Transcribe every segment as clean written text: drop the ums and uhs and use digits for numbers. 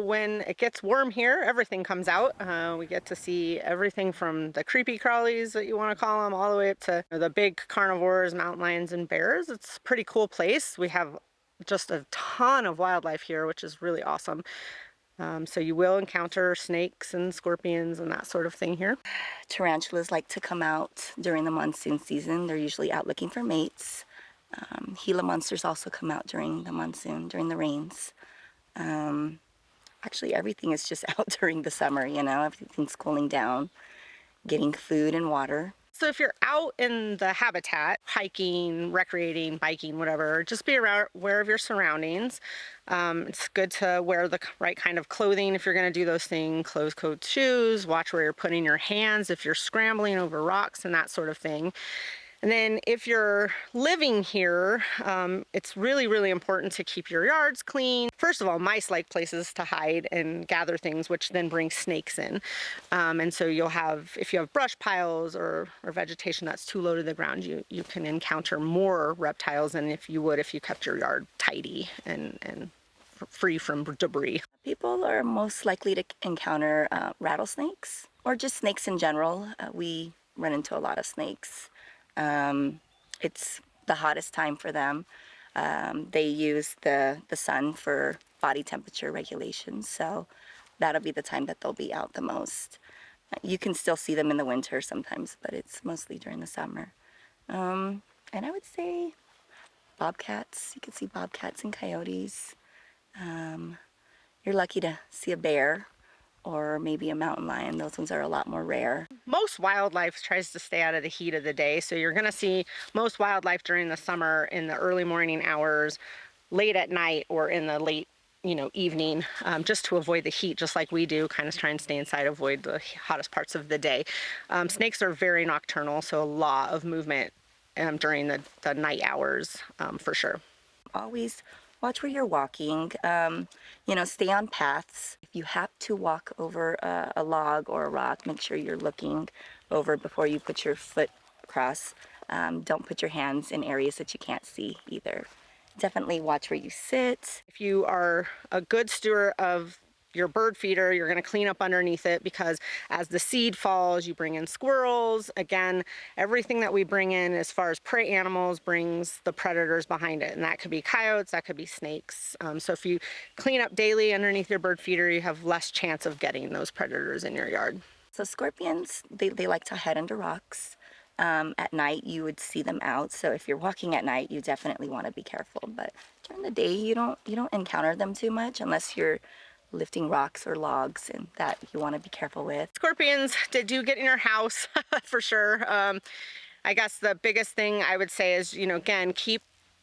when it gets warm here, everything comes out. We get to see everything from the creepy crawlies that you want to call them, all the way up to the big carnivores, mountain lions and bears. It's a pretty cool place. We have just a ton of wildlife here, which is really awesome. So you will encounter snakes and scorpions and that sort of thing here. Tarantulas like to come out during the monsoon season. They're usually out looking for mates. Gila monsters also come out during the monsoon, during the rains. Actually, everything is just out during the summer, you know, everything's cooling down, getting food and water. So if you're out in the habitat, hiking, recreating, biking, whatever, just be aware of your surroundings. It's good to wear the right kind of clothing if you're going to do those things, closed-toed shoes, watch where you're putting your hands if you're scrambling over rocks and that sort of thing. And then if you're living here, it's really, really important to keep your yards clean. First of all, mice like places to hide and gather things, which then brings snakes in. And so you'll have, if you have brush piles or vegetation that's too low to the ground, you can encounter more reptiles than if you would if you kept your yard tidy and free from debris. People are most likely to encounter rattlesnakes or just snakes in general. We run into a lot of snakes. It's the hottest time for them. They use the sun for body temperature regulation, so that'll be the time that they'll be out the most. You can still see them in the winter sometimes, but it's mostly during the summer. And I would say bobcats. You can see bobcats and coyotes. You're lucky to see a bear or maybe a mountain lion. Those ones are a lot more rare. Most wildlife tries to stay out of the heat of the day, so you're going to see most wildlife during the summer in the early morning hours, late at night, or in the late evening, just to avoid the heat, just like we do, kind of try and stay inside, avoid the hottest parts of the day. Snakes are very nocturnal, so a lot of movement during the night hours, for sure. Always watch where you're walking. Stay on paths. If you have to walk over a log or a rock, make sure you're looking over before you put your foot across. Don't put your hands in areas that you can't see either. Definitely watch where you sit. If you are a good steward of your bird feeder, you're going to clean up underneath it, because as the seed falls, you bring in squirrels. Again, everything that we bring in as far as prey animals brings the predators behind it, and that could be coyotes, that could be snakes. So if you clean up daily underneath your bird feeder, you have less chance of getting those predators in your yard. So scorpions, they like to hide under rocks. At night you would see them out, so if you're walking at night you definitely want to be careful, but during the day you don't encounter them too much unless you're lifting rocks or logs, and that you want to be careful with. Scorpions, they do get in your house for sure. I guess the biggest thing I would say is, again,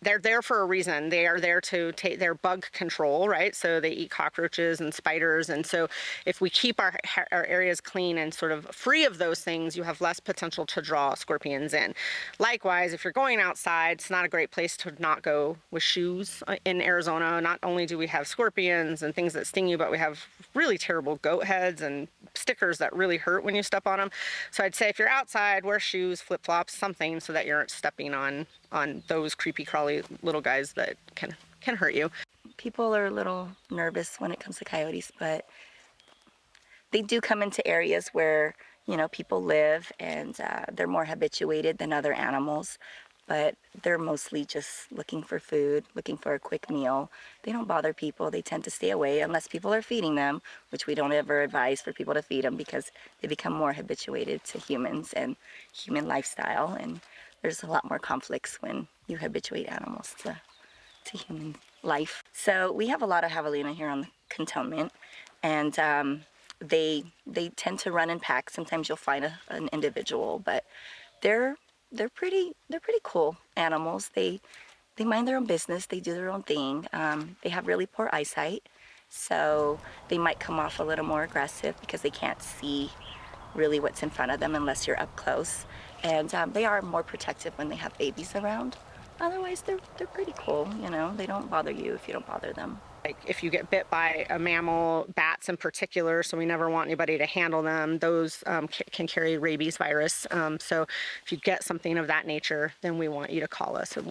they're there for a reason. They are there to take their bug control, right? So they eat cockroaches and spiders. And so if we keep our areas clean and sort of free of those things, you have less potential to draw scorpions in. Likewise, if you're going outside, it's not a great place to not go with shoes. In Arizona, not only do we have scorpions and things that sting you, but we have really terrible goat heads and stickers that really hurt when you step on them. So I'd say if you're outside, wear shoes, flip-flops, something so that you aren't stepping on those creepy crawly little guys that can hurt you. People are a little nervous when it comes to coyotes, but they do come into areas where people live, and they're more habituated than other animals, but they're mostly just looking for food, looking for a quick meal. They don't bother people. They tend to stay away unless people are feeding them, which we don't ever advise for people to feed them, because they become more habituated to humans and human lifestyle, and there's a lot more conflicts when you habituate animals to human life. So we have a lot of javelina here on the cantonment, and they tend to run in packs. Sometimes you'll find an individual, but they're pretty cool animals. They mind their own business. They do their own thing. They have really poor eyesight, so they might come off a little more aggressive because they can't see really what's in front of them unless you're up close. And they are more protective when they have babies around. Otherwise, they're pretty cool, They don't bother you if you don't bother them. Like if you get bit by a mammal, bats in particular, so we never want anybody to handle them, those can carry rabies virus. So if you get something of that nature, then we want you to call us, and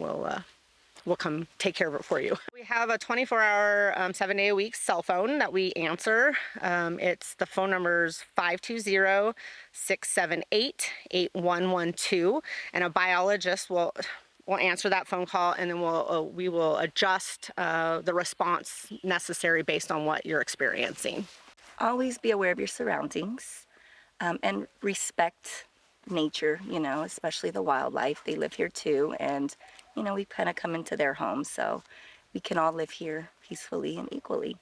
we'll come take care of it for you. We have a 24-hour, 7-day-a-week cell phone that we answer. It's the phone number's 520-678-8112, and a biologist will answer that phone call, and then we will adjust the response necessary based on what you're experiencing. Always be aware of your surroundings, and respect nature, especially the wildlife. They live here too, and, we kind of come into their home, so we can all live here peacefully and equally.